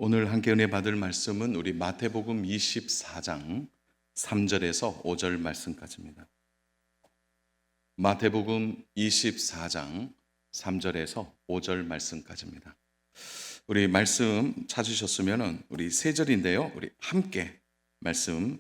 오늘 함께 은혜 받을 말씀은 우리 마태복음 24장 3절에서 5절 말씀까지입니다. 마태복음 24장 3절에서 5절 말씀까지입니다. 우리 말씀 찾으셨으면 우리 세 절인데요. 우리 함께 말씀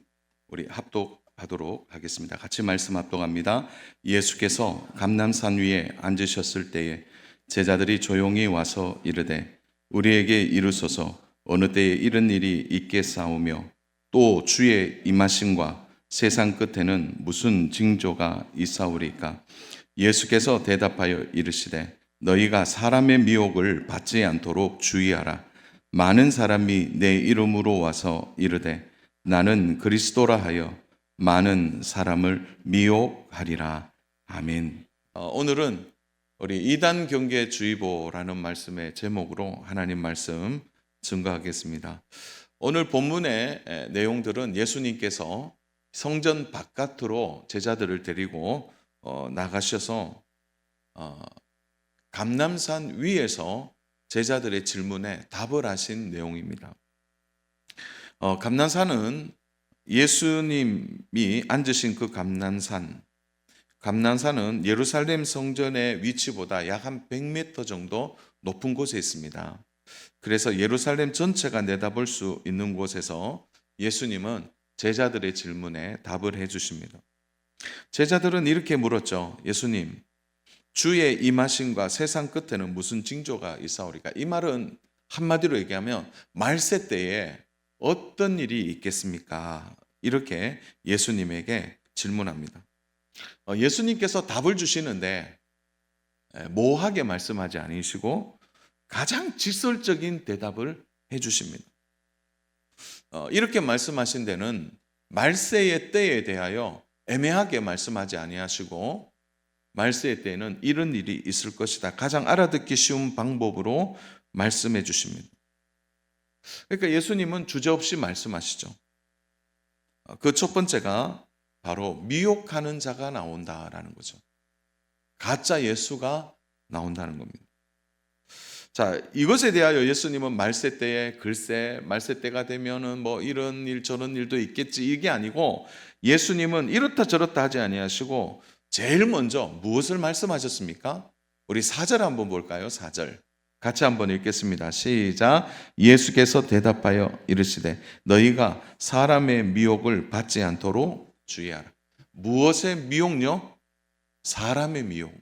우리 합독하도록 하겠습니다. 같이 말씀 합독합니다. 예수께서 감람산 위에 앉으셨을 때에 제자들이 조용히 와서 이르되 우리에게 이르소서 어느 때에 이런 일이 있겠사오며 또 주의 임하심과 세상 끝에는 무슨 징조가 있사오리까? 예수께서 대답하여 이르시되 너희가 사람의 미혹을 받지 않도록 주의하라. 많은 사람이 내 이름으로 와서 이르되 나는 그리스도라 하여 많은 사람을 미혹하리라. 아멘. 오늘은 우리 이단 경계주의보라는 말씀의 제목으로 하나님 말씀 증거하겠습니다. 오늘 본문의 내용들은 예수님께서 성전 바깥으로 제자들을 데리고 나가셔서 감람산 위에서 제자들의 질문에 답을 하신 내용입니다. 감람산은 예수님이 앉으신 그 감람산은 예루살렘 성전의 위치보다 약 한 100m 정도 높은 곳에 있습니다. 그래서 예루살렘 전체가 내다볼 수 있는 곳에서 예수님은 제자들의 질문에 답을 해 주십니다. 제자들은 이렇게 물었죠. 예수님, 주의 임하심과 세상 끝에는 무슨 징조가 있사오리까? 이 말은 한마디로 얘기하면 말세 때에 어떤 일이 있겠습니까? 이렇게 예수님에게 질문합니다. 예수님께서 답을 주시는데 모호하게 말씀하지 않으시고 가장 직설적인 대답을 해 주십니다. 이렇게 말씀하신 데는 말세의 때에 대하여 애매하게 말씀하지 아니하시고 말세의 때에는 이런 일이 있을 것이다. 가장 알아듣기 쉬운 방법으로 말씀해 주십니다. 그러니까 예수님은 주저없이 말씀하시죠. 그 첫 번째가 바로 미혹하는 자가 나온다라는 거죠. 가짜 예수가 나온다는 겁니다. 자, 이것에 대하여 예수님은 말세 때에 글쎄 말세 때가 되면은 뭐 이런 일 저런 일도 있겠지 이게 아니고 예수님은 이렇다 저렇다 하지 아니하시고 제일 먼저 무엇을 말씀하셨습니까? 우리 4절 한번 볼까요? 4절 같이 한번 읽겠습니다. 시작. 예수께서 대답하여 이르시되 너희가 사람의 미혹을 받지 않도록 주의하라. 무엇의 미혹요? 사람의 미혹.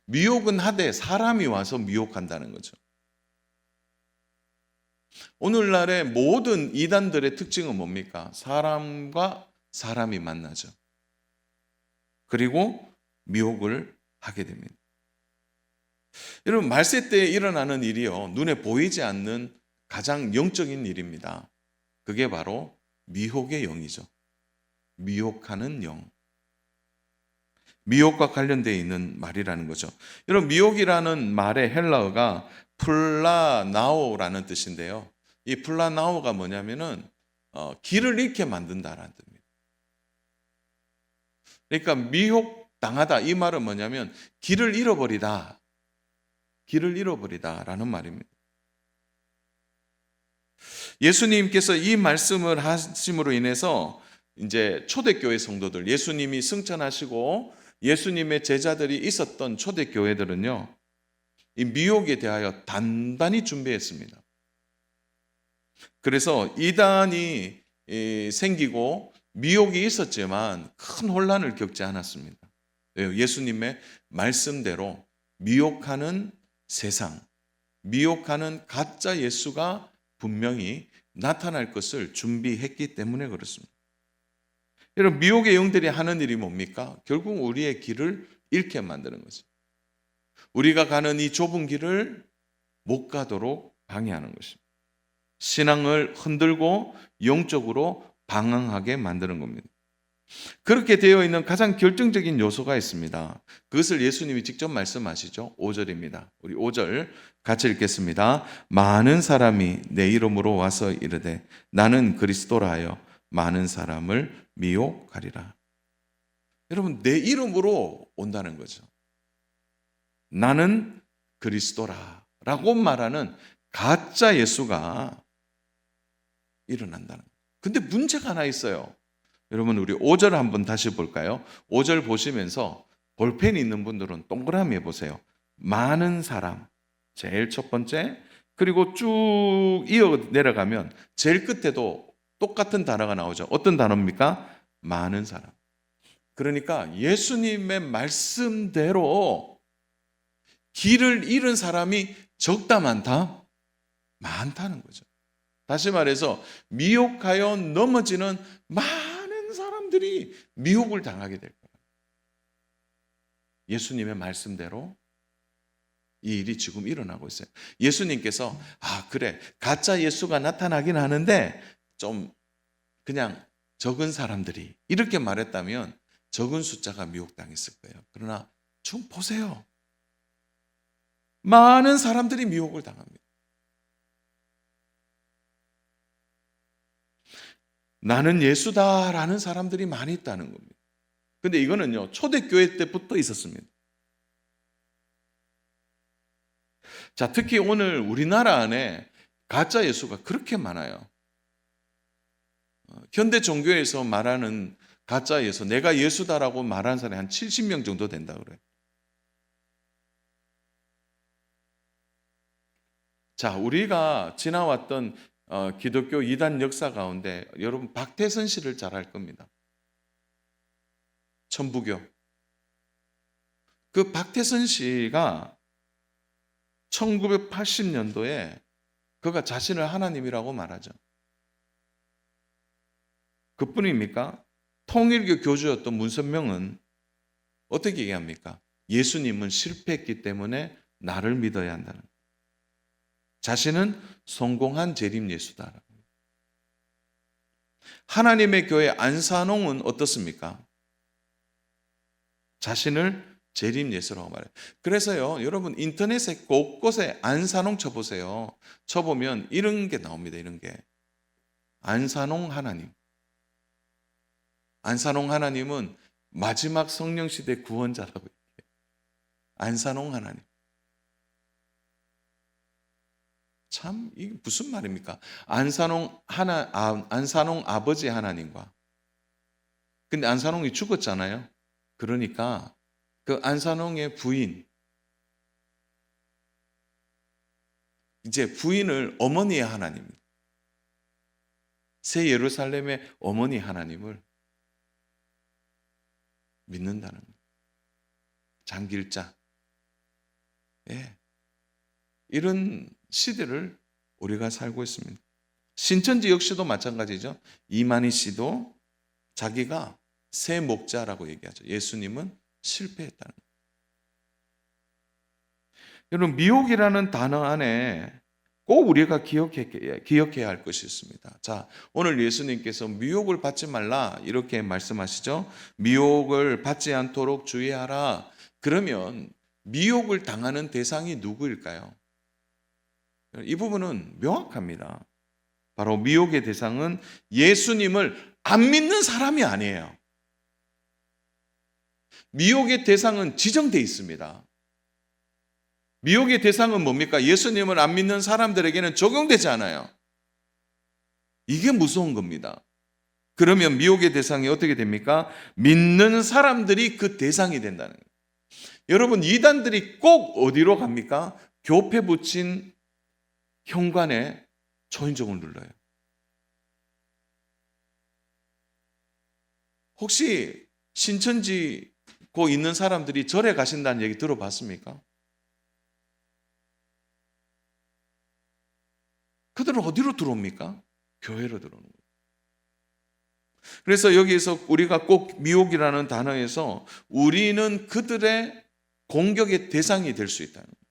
미혹은 하되 사람이 와서 미혹한다는 거죠. 오늘날의 모든 이단들의 특징은 뭡니까? 사람과 사람이 만나죠. 그리고 미혹을 하게 됩니다. 여러분, 말세 때에 일어나는 일이요, 눈에 보이지 않는 가장 영적인 일입니다. 그게 바로 미혹의 영이죠. 미혹하는 영. 미혹과 관련되어 있는 말이라는 거죠. 여러분, 미혹이라는 말의 헬라어가 플라나오라는 뜻인데요. 이 플라나오가 뭐냐면은 길을 잃게 만든다라는 뜻입니다. 그러니까 미혹당하다 이 말은 뭐냐면 길을 잃어버리다라는 말입니다. 예수님께서 이 말씀을 하심으로 인해서 이제 초대교회 성도들, 예수님이 승천하시고 예수님의 제자들이 있었던 초대교회들은요, 이 미혹에 대하여 단단히 준비했습니다. 그래서 이단이 생기고 미혹이 있었지만 큰 혼란을 겪지 않았습니다. 예수님의 말씀대로 미혹하는 세상, 미혹하는 가짜 예수가 분명히 나타날 것을 준비했기 때문에 그렇습니다. 여러분, 미혹의 영들이 하는 일이 뭡니까? 결국 우리의 길을 잃게 만드는 거죠. 우리가 가는 이 좁은 길을 못 가도록 방해하는 것입니다. 신앙을 흔들고 영적으로 방황하게 만드는 겁니다. 그렇게 되어 있는 가장 결정적인 요소가 있습니다. 그것을 예수님이 직접 말씀하시죠. 5절입니다. 우리 5절 같이 읽겠습니다. 많은 사람이 내 이름으로 와서 이르되 나는 그리스도라 하여 많은 사람을 미혹하리라. 여러분, 내 이름으로 온다는 거죠. 나는 그리스도라 라고 말하는 가짜 예수가 일어난다는 거예요. 근데 문제가 하나 있어요. 여러분 우리 5절 한번 다시 볼까요? 5절 보시면서 볼펜이 있는 분들은 동그라미 해보세요. 많은 사람, 제일 첫 번째. 그리고 쭉 이어 내려가면 제일 끝에도 똑같은 단어가 나오죠. 어떤 단어입니까? 많은 사람. 그러니까 예수님의 말씀대로 길을 잃은 사람이 적다 많다? 많다는 거죠. 다시 말해서 미혹하여 넘어지는 많은 사람들이 미혹을 당하게 될 거예요. 예수님의 말씀대로 이 일이 지금 일어나고 있어요. 예수님께서 그래 가짜 예수가 나타나긴 하는데 좀 그냥 적은 사람들이 이렇게 말했다면 적은 숫자가 미혹당했을 거예요. 그러나 좀 보세요. 많은 사람들이 미혹을 당합니다. 나는 예수다라는 사람들이 많이 있다는 겁니다. 근데 이거는요, 초대교회 때부터 있었습니다. 자, 특히 오늘 우리나라 안에 가짜 예수가 그렇게 많아요. 현대 종교에서 말하는 가짜 예수, 내가 예수다라고 말하는 사람이 한 70명 정도 된다 그래요. 자, 우리가 지나왔던 기독교 이단 역사 가운데 여러분 박태선 씨를 잘 알 겁니다. 천부교. 그 박태선 씨가 1980년도에 그가 자신을 하나님이라고 말하죠. 그뿐입니까? 통일교 교주였던 문선명은 어떻게 얘기합니까? 예수님은 실패했기 때문에 나를 믿어야 한다는 거예요. 자신은 성공한 재림 예수다. 하나님의 교회 안산홍은 어떻습니까? 자신을 재림 예수라고 말해요. 그래서요, 여러분 인터넷에 곳곳에 안산홍 쳐보세요. 쳐보면 이런 게 나옵니다. 이런 게. 안산홍 하나님. 안산홍 하나님은 마지막 성령시대 구원자라고 얘기해요. 안산홍 하나님. 참, 이게 무슨 말입니까? 안산홍 아버지 하나님과. 근데 안산홍이 죽었잖아요. 그러니까 그 안산홍의 부인, 이제 부인을 어머니의 하나님, 새 예루살렘의 어머니 하나님을 믿는다는 거예요. 장길자. 예. 이런 시대를 우리가 살고 있습니다. 신천지 역시도 마찬가지죠. 이만희 씨도 자기가 새 목자라고 얘기하죠. 예수님은 실패했다는 거예요. 여러분 미혹이라는 단어 안에 꼭 우리가 기억해야 할 것이 있습니다. 자, 오늘 예수님께서 미혹을 받지 말라 이렇게 말씀하시죠. 미혹을 받지 않도록 주의하라. 그러면 미혹을 당하는 대상이 누구일까요? 이 부분은 명확합니다. 바로 미혹의 대상은 예수님을 안 믿는 사람이 아니에요. 미혹의 대상은 지정되어 있습니다. 미혹의 대상은 뭡니까? 예수님을 안 믿는 사람들에게는 적용되지 않아요. 이게 무서운 겁니다. 그러면 미혹의 대상이 어떻게 됩니까? 믿는 사람들이 그 대상이 된다는 거예요. 여러분 이단들이 꼭 어디로 갑니까? 교패 붙인 현관에 초인종을 눌러요. 혹시 신천지 고 있는 사람들이 절에 가신다는 얘기 들어봤습니까? 그들은 어디로 들어옵니까? 교회로 들어오는 거예요. 그래서 여기에서 우리가 꼭 미혹이라는 단어에서 우리는 그들의 공격의 대상이 될 수 있다는 거예요.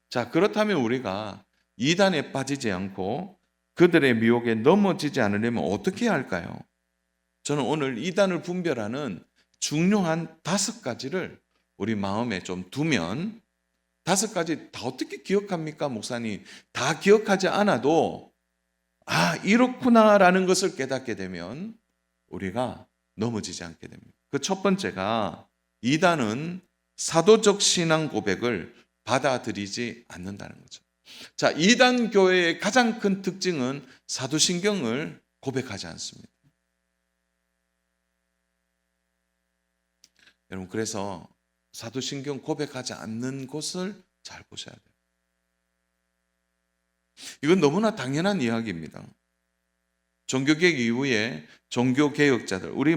자, 그렇다면 우리가 이단에 빠지지 않고 그들의 미혹에 넘어지지 않으려면 어떻게 해야 할까요? 저는 오늘 이단을 분별하는 중요한 5가지를 우리 마음에 좀 두면 5가지 다 어떻게 기억합니까, 목사님? 다 기억하지 않아도 이렇구나라는 것을 깨닫게 되면 우리가 넘어지지 않게 됩니다. 그 첫 번째가 이단은 사도적 신앙 고백을 받아들이지 않는다는 거죠. 자, 이단 교회의 가장 큰 특징은 사도신경을 고백하지 않습니다. 여러분, 그래서 사도신경 고백하지 않는 곳을 잘 보셔야 돼요. 이건 너무나 당연한 이야기입니다. 종교개혁 이후에 종교개혁자들, 우리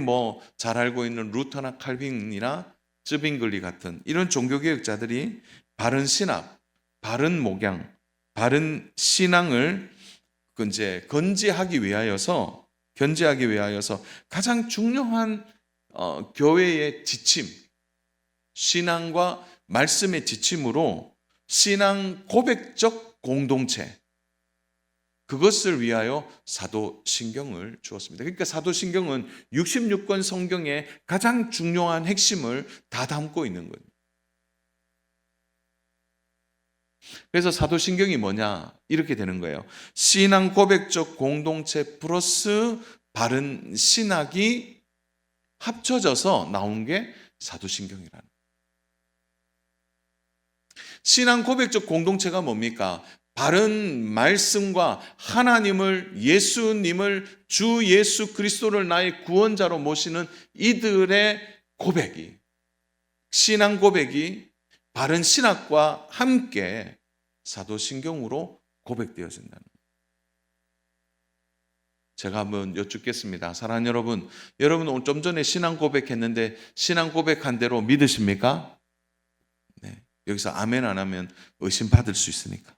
잘 알고 있는 루터나 칼빈이나 쯔빙글리 같은 이런 종교개혁자들이 바른 신학, 바른 목양, 바른 신앙을 이제 견지하기 위하여서 가장 중요한 교회의 지침, 신앙과 말씀의 지침으로 신앙 고백적 공동체, 그것을 위하여 사도신경을 주었습니다. 그러니까 사도신경은 66권 성경의 가장 중요한 핵심을 다 담고 있는 거예요. 그래서 사도신경이 뭐냐? 이렇게 되는 거예요. 신앙 고백적 공동체 플러스 바른 신학이 합쳐져서 나온 게 사도신경이라는 거예요. 신앙 고백적 공동체가 뭡니까? 바른 말씀과 하나님을, 예수님을, 주 예수 그리스도를 나의 구원자로 모시는 이들의 고백이, 신앙 고백이 바른 신학과 함께 사도신경으로 고백되어진다는 거예요. 제가 한번 여쭙겠습니다. 사랑하는 여러분, 여러분 오늘 좀 전에 신앙 고백했는데 신앙 고백한 대로 믿으십니까? 네, 여기서 아멘 안 하면 의심받을 수 있으니까.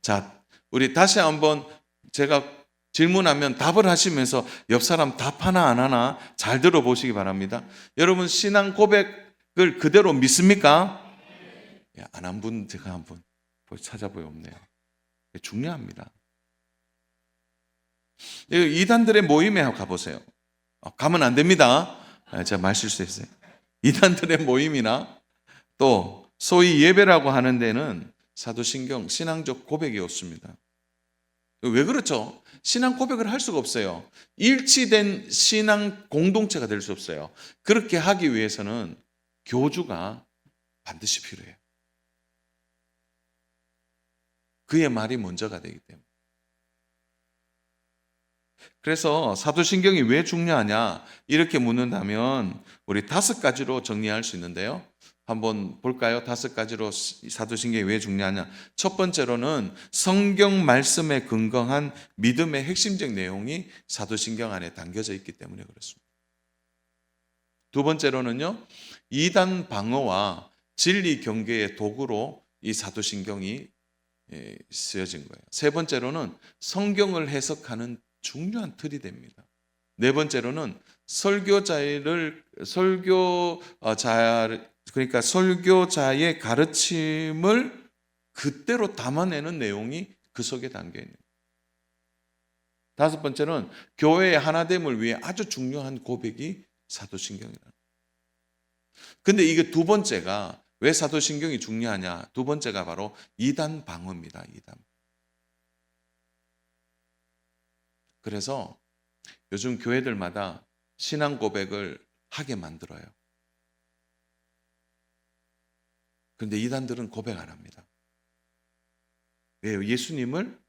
자, 우리 다시 한번 제가 질문하면 답을 하시면서 옆 사람 답 하나 안 하나 잘 들어보시기 바랍니다. 여러분 신앙 고백을 그대로 믿습니까? 안 한 분 제가 한번 찾아보여 없네요. 중요합니다. 이단들의 모임에 가보세요. 가면 안 됩니다. 제가 말 실수했어요. 이단들의 모임이나 또 소위 예배라고 하는 데는 사도신경 신앙적 고백이 없습니다. 왜 그렇죠? 신앙 고백을 할 수가 없어요. 일치된 신앙 공동체가 될 수 없어요. 그렇게 하기 위해서는 교주가 반드시 필요해요. 그의 말이 먼저가 되기 때문에. 그래서 사도신경이 왜 중요하냐 이렇게 묻는다면 우리 5가지로 정리할 수 있는데요. 한번 볼까요? 5가지로 사도신경이 왜 중요하냐. 첫 번째로는 성경 말씀에 근거한 믿음의 핵심적 내용이 사도신경 안에 담겨져 있기 때문에 그렇습니다. 두 번째로는요, 이단 방어와 진리 경계의 도구로 이 사도신경이 쓰여진 거예요. 세 번째로는 성경을 해석하는 중요한 틀이 됩니다. 네 번째로는 설교자의 가르침을 그대로 담아내는 내용이 그 속에 담겨 있는 거예요. 다섯 번째는 교회의 하나됨을 위해 아주 중요한 고백이 사도신경이라는 거예요. 근데 이게 두 번째가 왜 사도신경이 중요하냐? 두 번째가 바로 이단 방어입니다. 이단. 그래서 요즘 교회들마다 신앙 고백을 하게 만들어요. 그런데 이단들은 고백 안 합니다. 왜요? 예수님을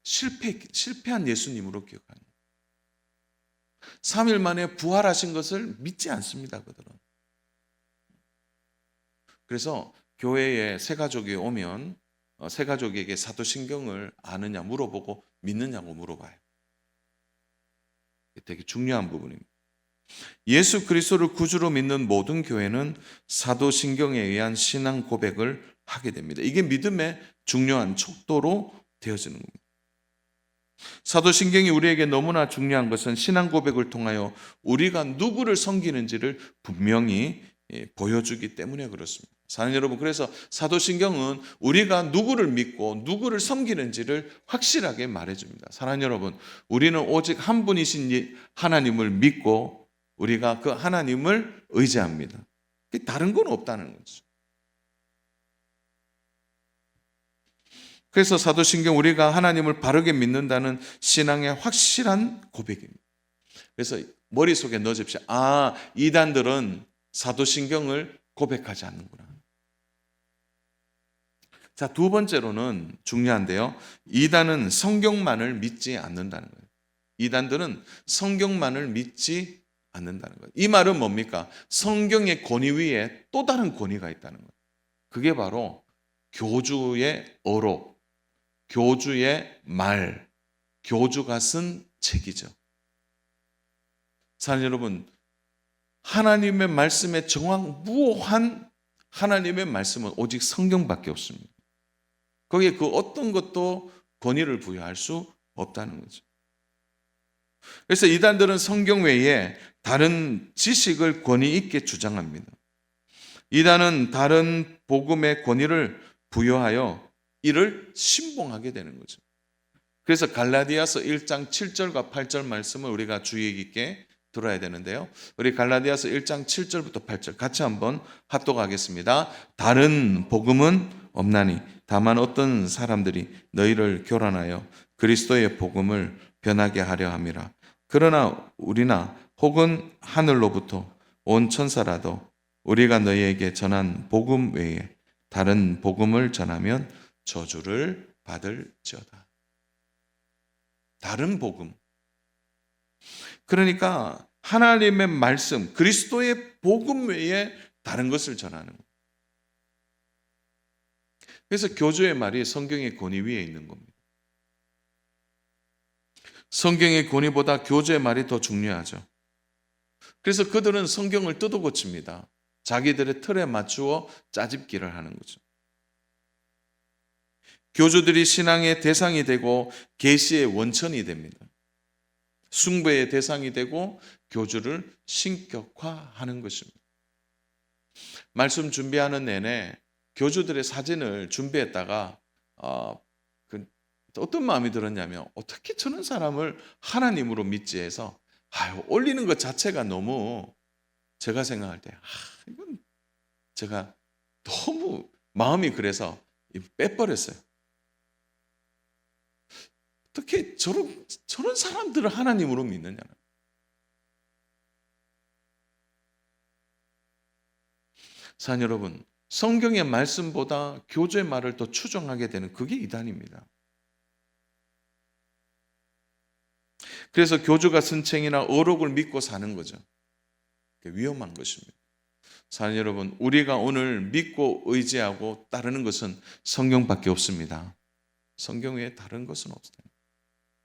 실패한 예수님으로 기억하는 거예요. 3일 만에 부활하신 것을 믿지 않습니다. 그들은. 그래서 교회에 새 가족이 오면 새 가족에게 사도신경을 아느냐 물어보고 믿느냐고 물어봐요. 되게 중요한 부분입니다. 예수 그리스도를 구주로 믿는 모든 교회는 사도신경에 의한 신앙 고백을 하게 됩니다. 이게 믿음의 중요한 척도로 되어지는 겁니다. 사도신경이 우리에게 너무나 중요한 것은 신앙 고백을 통하여 우리가 누구를 섬기는지를 분명히 보여주기 때문에 그렇습니다. 사랑하는 여러분, 그래서 사도신경은 우리가 누구를 믿고 누구를 섬기는지를 확실하게 말해줍니다. 사랑하는 여러분, 우리는 오직 한 분이신 하나님을 믿고 우리가 그 하나님을 의지합니다. 다른 건 없다는 거죠. 그래서 사도신경 우리가 하나님을 바르게 믿는다는 신앙의 확실한 고백입니다. 그래서 머릿속에 넣어줍시오. 이단들은 사도신경을 고백하지 않는구나. 자, 두 번째로는 중요한데요. 이단은 성경만을 믿지 않는다는 거예요. 이단들은 성경만을 믿지 않는다는 거예요. 이 말은 뭡니까? 성경의 권위 위에 또 다른 권위가 있다는 거예요. 그게 바로 교주의 어록, 교주의 말, 교주가 쓴 책이죠. 사랑하는 여러분, 하나님의 말씀에 무한 하나님의 말씀은 오직 성경밖에 없습니다. 거기에 그 어떤 것도 권위를 부여할 수 없다는 거죠. 그래서 이단들은 성경 외에 다른 지식을 권위 있게 주장합니다. 이단은 다른 복음의 권위를 부여하여 이를 신봉하게 되는 거죠. 그래서 갈라디아서 1장 7절과 8절 말씀을 우리가 주의 깊게 들어야 되는데요. 우리 갈라디아서 1장 7절부터 8절 같이 한번 합독하겠습니다. 다른 복음은 없나니 다만 어떤 사람들이 너희를 교란하여 그리스도의 복음을 변하게 하려 함이라. 그러나 우리나 혹은 하늘로부터 온 천사라도 우리가 너희에게 전한 복음 외에 다른 복음을 전하면 저주를 받을지어다. 다른 복음. 그러니까 하나님의 말씀, 그리스도의 복음 외에 다른 것을 전하는 거예요. 그래서 교주의 말이 성경의 권위 위에 있는 겁니다. 성경의 권위보다 교주의 말이 더 중요하죠. 그래서 그들은 성경을 뜯어 고칩니다. 자기들의 틀에 맞추어 짜집기를 하는 거죠. 교주들이 신앙의 대상이 되고 계시의 원천이 됩니다. 숭배의 대상이 되고 교주를 신격화하는 것입니다. 말씀 준비하는 내내 교주들의 사진을 준비했다가 어떤 마음이 들었냐면 어떻게 저런 사람을 하나님으로 믿지 해서 올리는 것 자체가 너무 제가 생각할 때 이건 제가 너무 마음이 그래서 빼버렸어요. 어떻게 저런 사람들을 하나님으로 믿느냐. 사랑하는 여러분, 성경의 말씀보다 교주의 말을 더 추종하게 되는 그게 이단입니다. 그래서 교주가 쓴 책이나 어록을 믿고 사는 거죠. 위험한 것입니다. 사랑하는 여러분, 우리가 오늘 믿고 의지하고 따르는 것은 성경밖에 없습니다. 성경 외에 다른 것은 없습니다.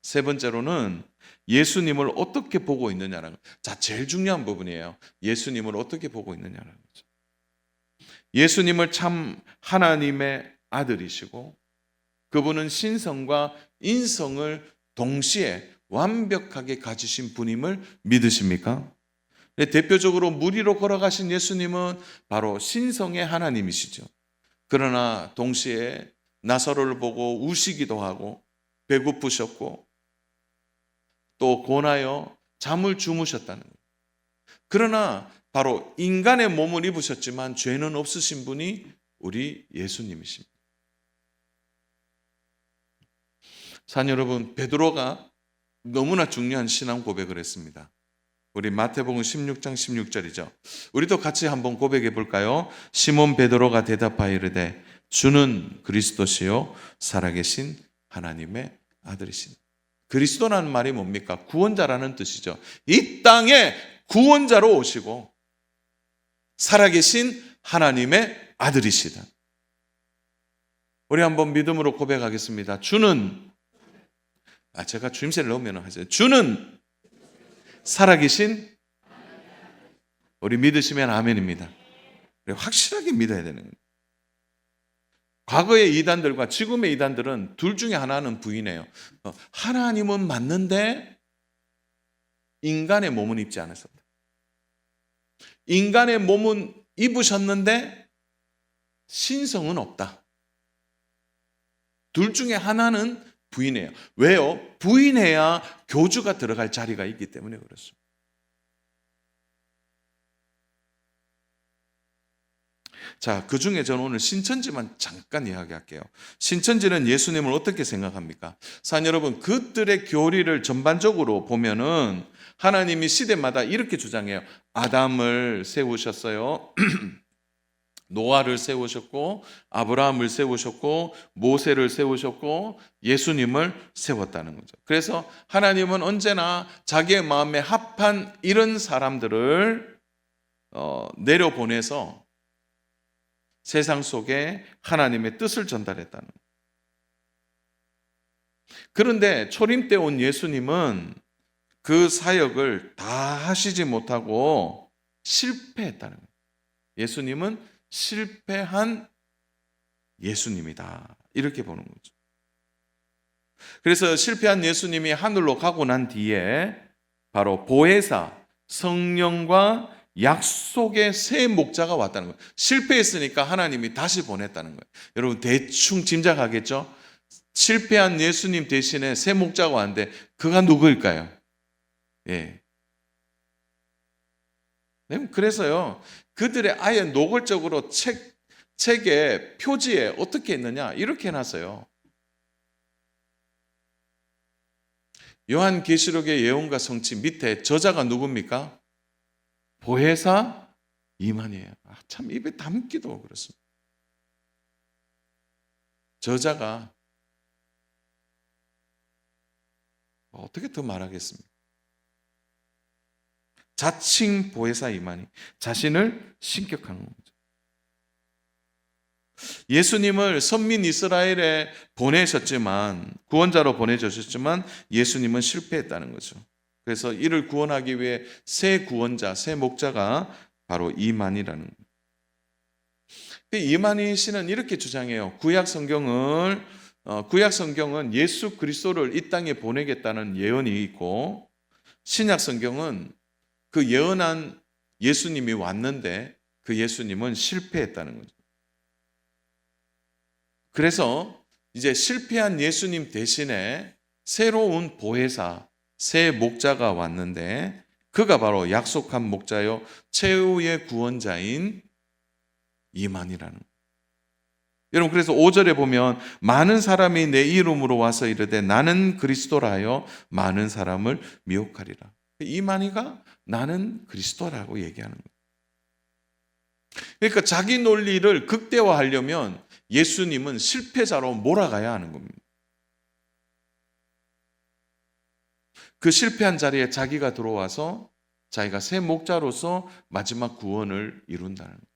세 번째로는 예수님을 어떻게 보고 있느냐라는 것. 자, 제일 중요한 부분이에요. 예수님을 어떻게 보고 있느냐라는 거죠. 예수님을 참 하나님의 아들이시고 그분은 신성과 인성을 동시에 완벽하게 가지신 분임을 믿으십니까? 대표적으로 물 위로 걸어가신 예수님은 바로 신성의 하나님이시죠. 그러나 동시에 나사로를 보고 우시기도 하고 배고프셨고 또 고나여 잠을 주무셨다는 거예요. 그러나 바로 인간의 몸을 입으셨지만 죄는 없으신 분이 우리 예수님이십니다. 사랑하는 여러분, 베드로가 너무나 중요한 신앙 고백을 했습니다. 우리 마태복음 16장 16절이죠. 우리도 같이 한번 고백해 볼까요? 시몬 베드로가 대답하여 이르되 주는 그리스도시요 살아계신 하나님의 아들이신. 그리스도라는 말이 뭡니까? 구원자라는 뜻이죠. 이 땅에 구원자로 오시고 살아계신 하나님의 아들이시다. 우리 한번 믿음으로 고백하겠습니다. 주는 제가 주임새를 넣으면 하세요. 주는 살아계신 우리 믿으시면 아멘입니다. 확실하게 믿어야 되는 거예요. 과거의 이단들과 지금의 이단들은 둘 중에 하나는 부인해요. 하나님은 맞는데 인간의 몸은 입지 않으셨다. 인간의 몸은 입으셨는데 신성은 없다. 둘 중에 하나는 부인해요. 왜요? 부인해야 교주가 들어갈 자리가 있기 때문에 그렇습니다. 자, 그 중에 저는 오늘 신천지만 잠깐 이야기할게요. 신천지는 예수님을 어떻게 생각합니까? 사랑하는 여러분, 그들의 교리를 전반적으로 보면은 하나님이 시대마다 이렇게 주장해요. 아담을 세우셨어요. 노아를 세우셨고 아브라함을 세우셨고 모세를 세우셨고 예수님을 세웠다는 거죠. 그래서 하나님은 언제나 자기의 마음에 합한 이런 사람들을 내려보내서 세상 속에 하나님의 뜻을 전달했다는 거예요. 그런데 초림 때 온 예수님은 그 사역을 다 하시지 못하고 실패했다는 거예요. 예수님은 실패한 예수님이다. 이렇게 보는 거죠. 그래서 실패한 예수님이 하늘로 가고 난 뒤에 바로 보혜사, 성령과 약속의 새 목자가 왔다는 거예요. 실패했으니까 하나님이 다시 보냈다는 거예요. 여러분 대충 짐작하겠죠? 실패한 예수님 대신에 새 목자가 왔는데 그가 누구일까요? 예. 그래서요, 그들의 아예 노골적으로 책의 표지에 어떻게 했느냐, 이렇게 해놨어요. 요한계시록의 예언과 성취 밑에 저자가 누굽니까? 보혜사 이만희예요. 참 입에 담기도 그렇습니다. 저자가 어떻게 더 말하겠습니까? 자칭 보혜사 이만희, 자신을 신격한 거죠. 예수님을 선민 이스라엘에 보내셨지만, 구원자로 보내주셨지만 예수님은 실패했다는 거죠. 그래서 이를 구원하기 위해 새 구원자, 새 목자가 바로 이만희라는 거예요. 이만희 씨는 이렇게 주장해요. 구약 성경은 예수 그리스도를 이 땅에 보내겠다는 예언이 있고, 신약 성경은 그 예언한 예수님이 왔는데 그 예수님은 실패했다는 거죠. 그래서 이제 실패한 예수님 대신에 새로운 보혜사, 새 목자가 왔는데 그가 바로 약속한 목자요 최후의 구원자인 이만희라는 거예요. 여러분 그래서 5절에 보면 많은 사람이 내 이름으로 와서 이르되 나는 그리스도라 하여 많은 사람을 미혹하리라. 이만희가 나는 그리스도라고 얘기하는 거예요. 그러니까 자기 논리를 극대화하려면 예수님은 실패자로 몰아가야 하는 겁니다. 그 실패한 자리에 자기가 들어와서 자기가 새 목자로서 마지막 구원을 이룬다는 거예요.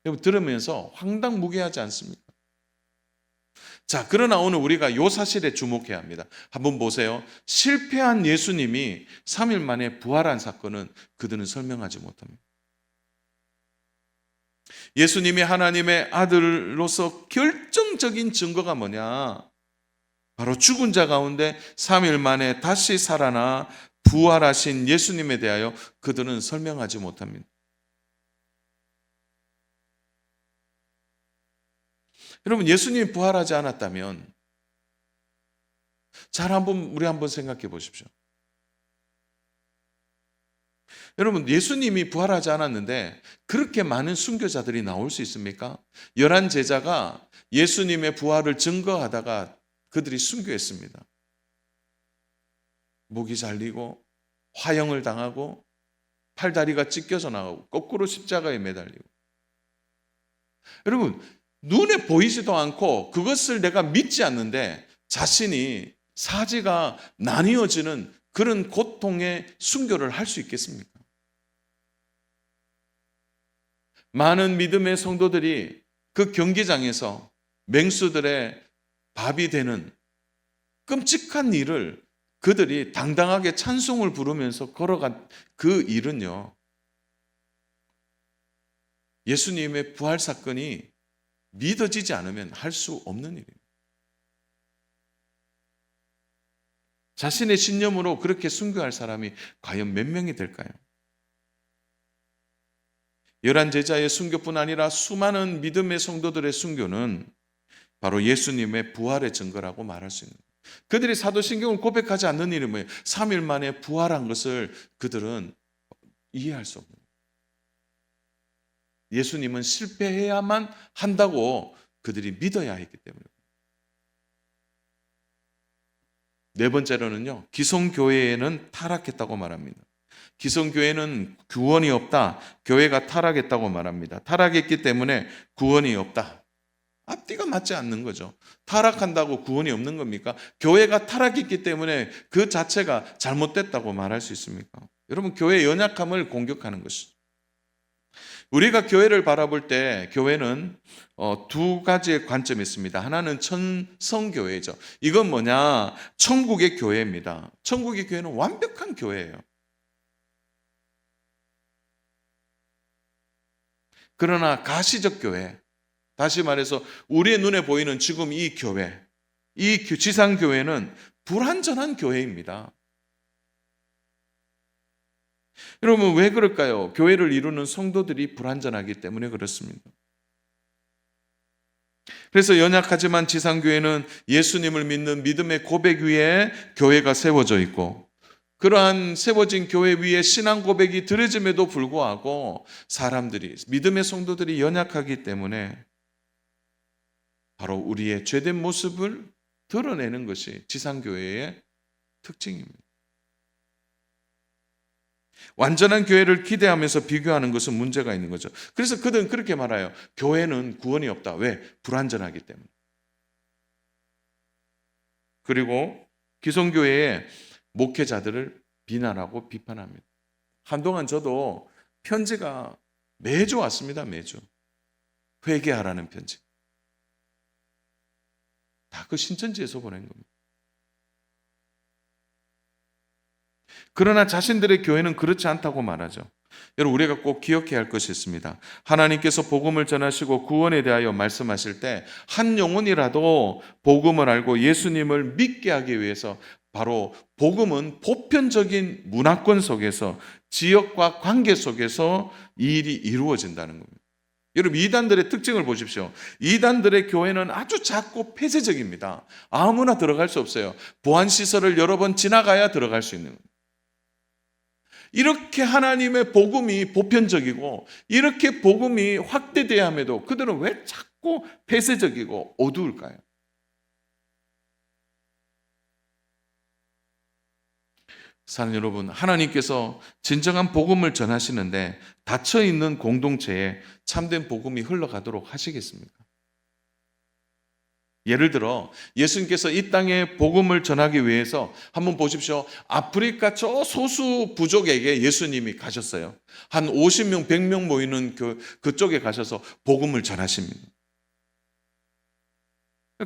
여러분 들으면서 황당무계하지 않습니까? 자, 그러나 오늘 우리가 이 사실에 주목해야 합니다. 한번 보세요. 실패한 예수님이 3일 만에 부활한 사건은 그들은 설명하지 못합니다. 예수님이 하나님의 아들로서 결정적인 증거가 뭐냐? 바로 죽은 자 가운데 3일 만에 다시 살아나 부활하신 예수님에 대하여 그들은 설명하지 못합니다. 여러분 예수님이 부활하지 않았다면 우리 한번 생각해 보십시오. 여러분 예수님이 부활하지 않았는데 그렇게 많은 순교자들이 나올 수 있습니까? 11 제자가 예수님의 부활을 증거하다가 그들이 순교했습니다. 목이 잘리고 화형을 당하고 팔다리가 찢겨져 나가고 거꾸로 십자가에 매달리고. 여러분 눈에 보이지도 않고 그것을 내가 믿지 않는데 자신이 사지가 나뉘어지는 그런 고통의 순교를 할 수 있겠습니까? 많은 믿음의 성도들이 그 경기장에서 맹수들의 밥이 되는 끔찍한 일을 그들이 당당하게 찬송을 부르면서 걸어간 그 일은요, 예수님의 부활 사건이 믿어지지 않으면 할 수 없는 일입니다. 자신의 신념으로 그렇게 순교할 사람이 과연 몇 명이 될까요? 11 제자의 순교뿐 아니라 수많은 믿음의 성도들의 순교는 바로 예수님의 부활의 증거라고 말할 수 있는 거예요. 그들이 사도신경을 고백하지 않는 일이 뭐예요? 3일 만에 부활한 것을 그들은 이해할 수 없는 거예요. 예수님은 실패해야만 한다고 그들이 믿어야 했기 때문에. 네 번째로는요, 기성교회에는 타락했다고 말합니다. 기성교회는 구원이 없다. 교회가 타락했다고 말합니다. 타락했기 때문에 구원이 없다. 앞뒤가 맞지 않는 거죠. 타락한다고 구원이 없는 겁니까? 교회가 타락했기 때문에 그 자체가 잘못됐다고 말할 수 있습니까? 여러분, 교회의 연약함을 공격하는 것이죠. 우리가 교회를 바라볼 때 교회는 두 가지의 관점이 있습니다. 하나는 천성교회죠. 이건 뭐냐? 천국의 교회입니다. 천국의 교회는 완벽한 교회예요. 그러나 가시적 교회, 다시 말해서 우리의 눈에 보이는 지금 이 교회, 이 지상교회는 불완전한 교회입니다. 여러분, 왜 그럴까요? 교회를 이루는 성도들이 불완전하기 때문에 그렇습니다. 그래서 연약하지만 지상교회는 예수님을 믿는 믿음의 고백 위에 교회가 세워져 있고, 그러한 세워진 교회 위에 신앙 고백이 드려짐에도 불구하고 사람들이, 믿음의 성도들이 연약하기 때문에 바로 우리의 죄된 모습을 드러내는 것이 지상교회의 특징입니다. 완전한 교회를 기대하면서 비교하는 것은 문제가 있는 거죠. 그래서 그들은 그렇게 말해요. 교회는 구원이 없다. 왜? 불완전하기 때문에. 그리고 기성교회의 목회자들을 비난하고 비판합니다. 한동안 저도 편지가 매주 왔습니다. 매주. 회개하라는 편지. 다 그 신천지에서 보낸 겁니다. 그러나 자신들의 교회는 그렇지 않다고 말하죠. 여러분, 우리가 꼭 기억해야 할 것이 있습니다. 하나님께서 복음을 전하시고 구원에 대하여 말씀하실 때 한 영혼이라도 복음을 알고 예수님을 믿게 하기 위해서 바로 복음은 보편적인 문화권 속에서, 지역과 관계 속에서 이 일이 이루어진다는 겁니다. 여러분, 이단들의 특징을 보십시오. 이단들의 교회는 아주 작고 폐쇄적입니다. 아무나 들어갈 수 없어요. 보안시설을 여러 번 지나가야 들어갈 수 있는 겁니다. 이렇게 하나님의 복음이 보편적이고 이렇게 복음이 확대돼야 함에도 그들은 왜 자꾸 폐쇄적이고 어두울까요? 사는 여러분, 하나님께서 진정한 복음을 전하시는데 닫혀있는 공동체에 참된 복음이 흘러가도록 하시겠습니까? 예를 들어 예수님께서 이 땅에 복음을 전하기 위해서 한번 보십시오. 아프리카 저 소수 부족에게 예수님이 가셨어요. 한 50명, 100명 모이는 그쪽에 가셔서 복음을 전하십니다.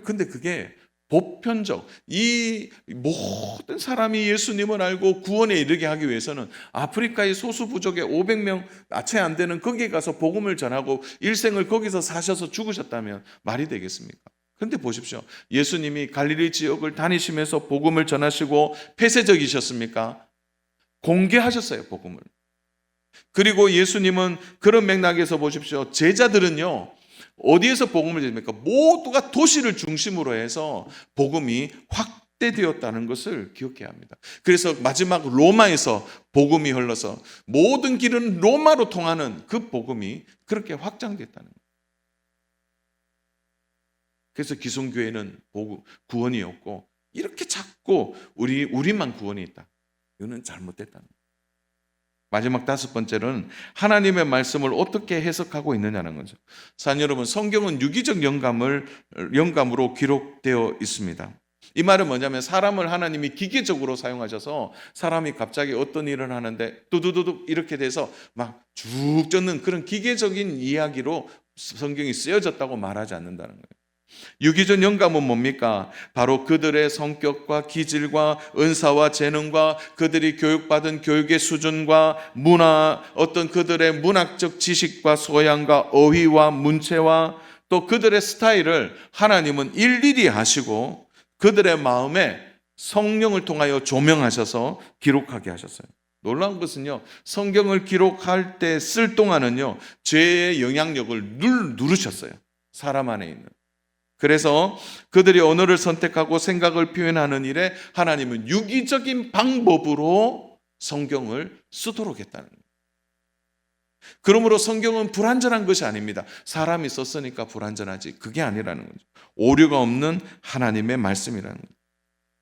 근데 그게 보편적, 이 모든 사람이 예수님을 알고 구원에 이르게 하기 위해서는 아프리카의 소수 부족의 500명 채 안 되는 거기에 가서 복음을 전하고 일생을 거기서 사셔서 죽으셨다면 말이 되겠습니까? 그런데 보십시오. 예수님이 갈릴리 지역을 다니시면서 복음을 전하시고 폐쇄적이셨습니까? 공개하셨어요, 복음을. 그리고 예수님은 그런 맥락에서 보십시오. 제자들은요, 어디에서 복음을 전합니까? 모두가 도시를 중심으로 해서 복음이 확대되었다는 것을 기억해야 합니다. 그래서 마지막 로마에서 복음이 흘러서 모든 길은 로마로 통하는 그 복음이 그렇게 확장됐다는 거예요. 그래서 기성교회는 구원이 없고 이렇게 자꾸 우리만 구원이 있다. 이거는 잘못됐다는 거예요. 마지막 다섯 번째는 하나님의 말씀을 어떻게 해석하고 있느냐는 거죠. 사랑 여러분, 성경은 유기적 영감으로 기록되어 있습니다. 이 말은 뭐냐면 사람을 하나님이 기계적으로 사용하셔서 사람이 갑자기 어떤 일을 하는데 두두두둑 이렇게 돼서 막 쭉 쫓는 그런 기계적인 이야기로 성경이 쓰여졌다고 말하지 않는다는 거예요. 유기적 영감은 뭡니까? 바로 그들의 성격과 기질과 은사와 재능과 그들이 교육받은 교육의 수준과 문화, 어떤 그들의 문학적 지식과 소양과 어휘와 문체와 또 그들의 스타일을 하나님은 일일이 하시고 그들의 마음에 성령을 통하여 조명하셔서 기록하게 하셨어요. 놀라운 것은요, 성경을 기록할 때 쓸 동안은요, 죄의 영향력을 누르셨어요. 사람 안에 있는. 그래서 그들이 언어를 선택하고 생각을 표현하는 일에 하나님은 유기적인 방법으로 성경을 쓰도록 했다는 거예요. 그러므로 성경은 불완전한 것이 아닙니다. 사람이 썼으니까 불완전하지. 그게 아니라는 거죠. 오류가 없는 하나님의 말씀이라는 거죠.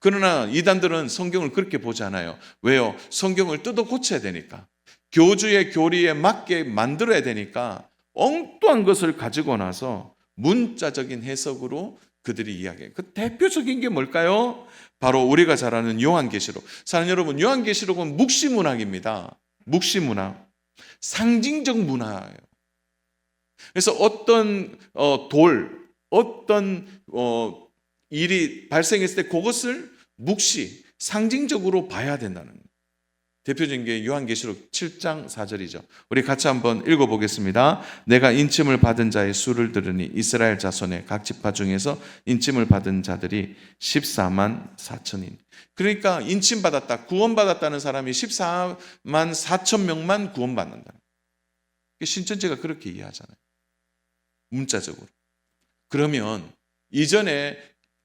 그러나 이단들은 성경을 그렇게 보지 않아요. 왜요? 성경을 뜯어 고쳐야 되니까. 교주의 교리에 맞게 만들어야 되니까 엉뚱한 것을 가지고 나서 문자적인 해석으로 그들이 이야기해요. 그 대표적인 게 뭘까요? 바로 우리가 잘 아는 요한계시록. 사랑하는 여러분, 요한계시록은 묵시문학입니다. 묵시문학. 상징적 문화예요. 그래서 어떤 어떤 일이 발생했을 때 그것을 묵시, 상징적으로 봐야 된다는 거예요. 대표적인 게 요한계시록 7장 4절이죠. 우리 같이 한번 읽어보겠습니다. 내가 인침을 받은 자의 수를 들으니 이스라엘 자손의 각 지파 중에서 인침을 받은 자들이 14만 4천인. 그러니까 인침받았다, 구원받았다는 사람이 14만 4천 명만 구원받는다. 신천지가 그렇게 이해하잖아요. 문자적으로. 그러면 이전에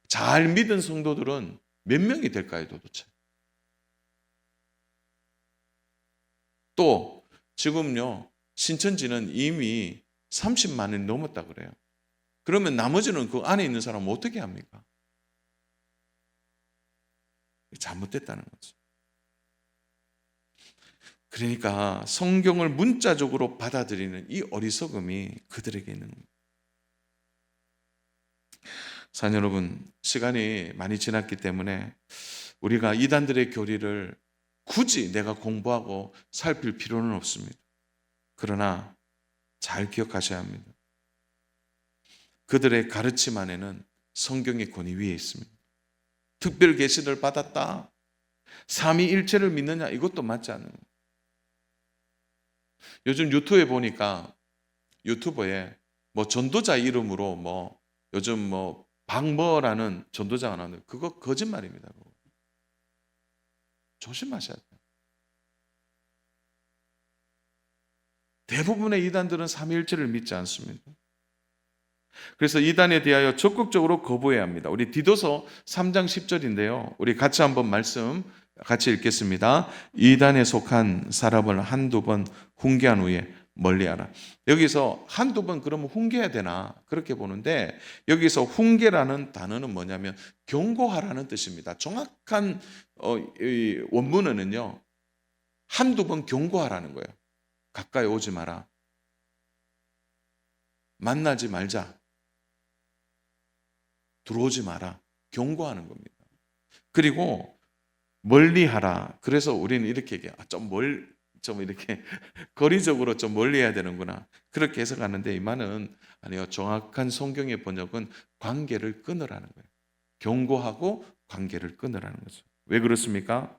잘 믿은 성도들은 몇 명이 될까요, 도대체? 또 지금요, 신천지는 이미 30만이 넘었다 그래요. 그러면 나머지는 그 안에 있는 사람은 어떻게 합니까? 잘못됐다는 거죠. 그러니까 성경을 문자적으로 받아들이는 이 어리석음이 그들에게 있는 겁니다. 사랑 여러분, 시간이 많이 지났기 때문에 우리가 이단들의 교리를 굳이 내가 공부하고 살필 필요는 없습니다. 그러나 잘 기억하셔야 합니다. 그들의 가르침 안에는 성경의 권위 위에 있습니다. 특별 계시를 받았다, 삼위일체를 믿느냐, 이것도 맞지 않는 거예요. 요즘 유튜브에 보니까 유튜버에 뭐 전도자 이름으로 뭐 요즘 뭐 박뭐라는 전도자가 나오는데 그거 거짓말입니다. 그거. 조심하셔야 돼요. 대부분의 이단들은 삼위일체를 믿지 않습니다. 그래서 이단에 대하여 적극적으로 거부해야 합니다. 우리 디도서 3장 10절인데요. 우리 같이 한번 말씀 같이 읽겠습니다. 이단에 속한 사람을 한두 번 훈계한 후에 멀리하라. 여기서 한두 번 그러면 훈계해야 되나 그렇게 보는데, 여기서 훈계라는 단어는 뭐냐면 경고하라는 뜻입니다. 정확한 이 원문은요, 한두 번 경고하라는 거예요. 가까이 오지 마라, 만나지 말자, 들어오지 마라, 경고하는 겁니다. 그리고 멀리하라. 그래서 우리는 이렇게 얘기해요. 좀 이렇게 거리적으로 좀 멀리 해야 되는구나, 그렇게 해석하는데, 이 말은 아니요, 정확한 성경의 번역은 관계를 끊으라는 거예요. 경고하고 관계를 끊으라는 거죠. 왜 그렇습니까?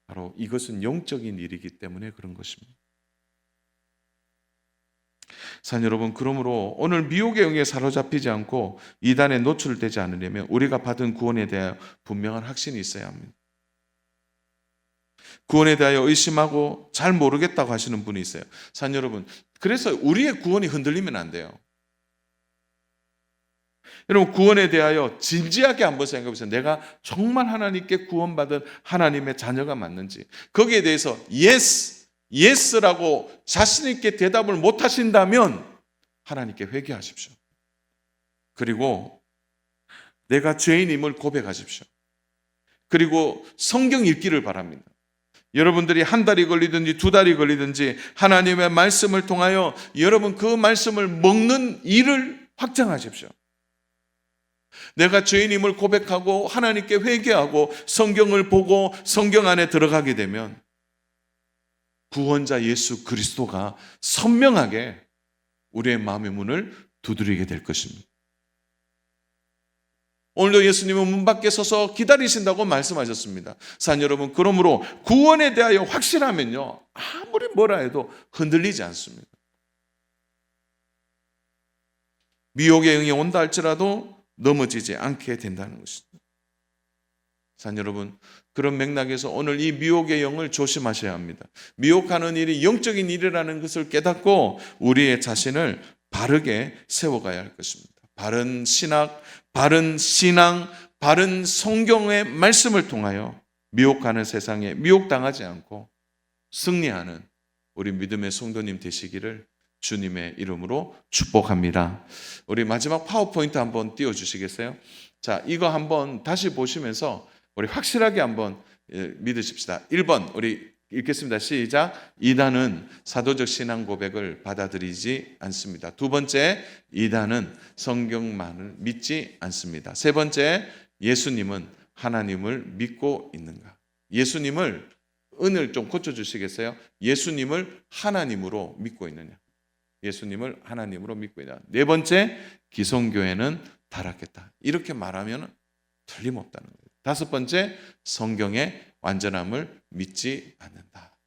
바로 이것은 영적인 일이기 때문에 그런 것입니다. 사랑 여러분, 그러므로 오늘 미혹의 영에 사로잡히지 않고 이단에 노출되지 않으려면 우리가 받은 구원에 대하여 분명한 확신이 있어야 합니다. 구원에 대하여 의심하고 잘 모르겠다고 하시는 분이 있어요. 사랑 여러분, 그래서 우리의 구원이 흔들리면 안 돼요. 여러분, 구원에 대하여 진지하게 한번 생각해 보세요. 내가 정말 하나님께 구원받은 하나님의 자녀가 맞는지. 거기에 대해서 예스라고 자신 있게 대답을 못 하신다면 하나님께 회개하십시오. 그리고 내가 죄인임을 고백하십시오. 그리고 성경 읽기를 바랍니다. 여러분들이 한 달이 걸리든지 두 달이 걸리든지 하나님의 말씀을 통하여 여러분 그 말씀을 먹는 일을 확장하십시오. 내가 죄인임을 고백하고 하나님께 회개하고 성경을 보고 성경 안에 들어가게 되면 구원자 예수 그리스도가 선명하게 우리의 마음의 문을 두드리게 될 것입니다. 오늘도 예수님은 문 밖에 서서 기다리신다고 말씀하셨습니다. 사랑 여러분, 그러므로 구원에 대하여 확실하면요, 아무리 뭐라 해도 흔들리지 않습니다. 미혹의 영이 온다 할지라도 넘어지지 않게 된다는 것입니다. 사랑 여러분, 그런 맥락에서 오늘 이 미혹의 영을 조심하셔야 합니다. 미혹하는 일이 영적인 일이라는 것을 깨닫고 우리의 자신을 바르게 세워가야 할 것입니다. 바른 신학, 바른 신앙, 바른 성경의 말씀을 통하여 미혹하는 세상에 미혹당하지 않고 승리하는 우리 믿음의 성도님 되시기를 주님의 이름으로 축복합니다. 우리 마지막 파워포인트 한번 띄워주시겠어요? 자, 이거 한번 다시 보시면서 우리 확실하게 한번 믿으십시다. 1번 우리 읽겠습니다. 시작. 이단은 사도적 신앙 고백을 받아들이지 않습니다. 두 번째, 이단은 성경만을 믿지 않습니다. 세 번째, 예수님은 하나님을 믿고 있는가? 예수님을 은을 좀 고쳐주시겠어요? 예수님을 하나님으로 믿고 있느냐? 예수님을 하나님으로 믿고 있다. 네 번째, 기성교회는 타락했다. 이렇게 말하면 틀림없다는 거예요. 다섯 번째, 성경의 완전함을 믿지 않는다.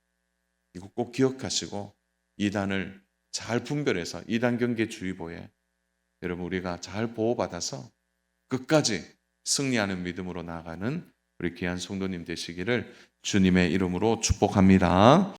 이거 꼭 기억하시고 이단을 잘 분별해서 이단 경계 주의보에 여러분 우리가 잘 보호받아서 끝까지 승리하는 믿음으로 나아가는 우리 귀한 성도님 되시기를 주님의 이름으로 축복합니다.